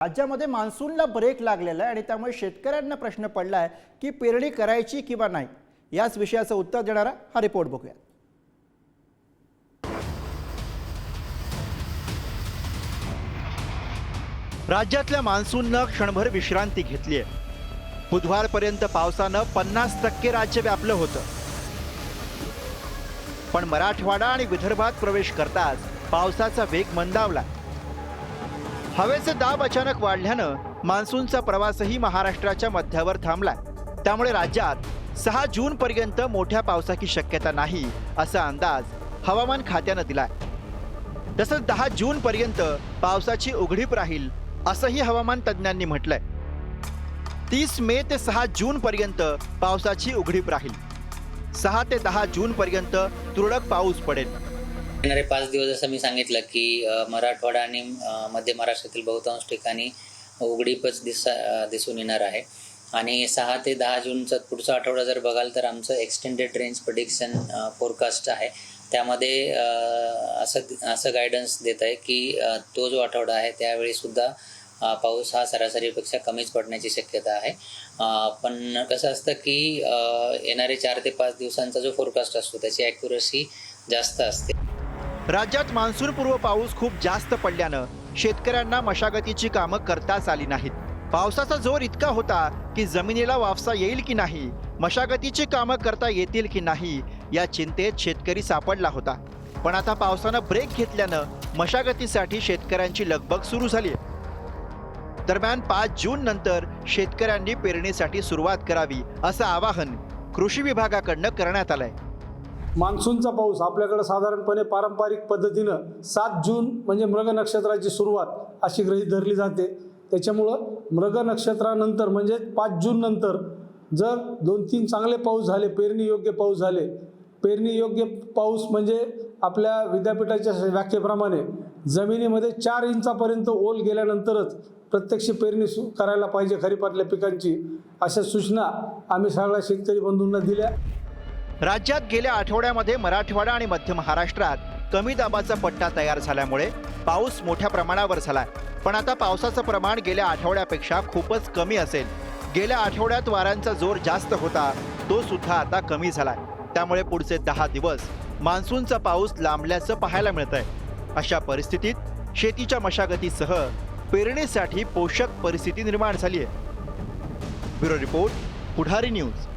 राज्यामध्ये मान्सूनला ब्रेक लागलेला आहे आणि त्यामुळे शेतकऱ्यांना प्रश्न पडला आहे की पेरणी करायची किंवा नाही। याच विषयाचं उत्तर देणारा हा रिपोर्ट बघूया। राज्यातल्या मान्सूननं क्षणभर विश्रांती घेतली आहे। बुधवारपर्यंत पावसानं 50% राज्य व्यापलं होतं, पण मराठवाडा आणि विदर्भात प्रवेश करताच पावसाचा वेग मंदावला। हवेचे दाब अचानक वाढल्यानं मान्सूनचा प्रवासही महाराष्ट्राच्या मध्यावर थांबलाय। त्यामुळे राज्यात 6 जून पर्यंत मोठ्या पावसाची शक्यता नाही असा अंदाज हवामान खात्यानं दिलाय। तसंच 10 जून पर्यंत पावसाची उघडीप राहील असंही हवामान तज्ज्ञांनी म्हटलंय। 30 मे ते 6 जून पर्यंत पावसाची उघडीप राहील। 6 ते 10 जून पर्यंत तुरळक पाऊस पडेल। येणारे 5 दिवस असं मी सांगितलं की मराठवाडा आणि मध्य महाराष्ट्रातील बहुतांश ठिकाणी उघडीपच दिसून येणार आहे। आणि 6 ते 10 जूनचा पुढचा आठवडा जर बघाल तर आमचं एक्सटेंडेड रेंज प्रेडिक्शन फोरकास्ट आहे। त्यामध्ये असं गायडन्स देत आहे की तो जो आठवडा आहे त्यावेळी सुद्धा पाऊस हा सरासरीपेक्षा कमीच पडण्याची शक्यता आहे। पण कसं असतं की येणारे 4 ते 5 दिवसांचा जो फोरकास्ट असतो त्याची ॲक्युरसी जास्त असते। राज्यात मान्सूनपूर्व पाऊस खूप जास्त पडल्यानं शेतकऱ्यांना मशागतीची कामं करताच आली नाहीत। पावसाचा जोर इतका होता की जमिनीला वाफसा येईल की नाही, मशागतीची कामं करता येतील की नाही या चिंतेत शेतकरी सापडला होता। पण आता पावसानं ब्रेक घेतल्यानं मशागतीसाठी शेतकऱ्यांची लगबग सुरू झाली आहे। दरम्यान 5 जून नंतर शेतकऱ्यांनी पेरणीसाठी सुरुवात करावी असं आवाहन कृषी विभागाकडनं करण्यात आलंय। मान्सूनचा पाऊस आपल्याकडे साधारणपणे पारंपरिक पद्धतीनं 7 जून म्हणजे मृग नक्षत्राची सुरुवात अशी गृहीत धरली जाते। त्याच्यामुळं मृग नक्षत्रानंतर म्हणजे 5 जून नंतर जर 2-3 चांगले पाऊस झाले, पेरणी योग्य पाऊस झाले, पेरणी योग्य पाऊस म्हणजे आपल्या विद्यापीठाच्या व्याख्येप्रमाणे जमिनीमध्ये 4 इंचापर्यंत ओल गेल्यानंतरच प्रत्यक्ष पेरणी करायला पाहिजे खरीपातल्या पिकांची, अशा सूचना आम्ही सगळ्या शेतकरी बंधूंना दिल्या। राज्यात गेल्या आठवड्यामध्ये मराठवाडा आणि मध्य महाराष्ट्रात कमी दाबाचा पट्टा तयार झाल्यामुळे पाऊस मोठ्या प्रमाणावर झालाय। पण आता पावसाचं प्रमाण गेल्या आठवड्यापेक्षा खूपच कमी असेल। गेल्या आठवड्यात वाऱ्यांचा जोर जास्त होता, तो सुद्धा आता कमी झालाय। त्यामुळे पुढचे 10 दिवस मान्सूनचा पाऊस लांबल्याचं पाहायला मिळतंय। अशा परिस्थितीत शेतीच्या मशागतीसह पेरणीसाठी पोषक परिस्थिती निर्माण झाली आहे। ब्युरो रिपोर्ट, पुढारी न्यूज।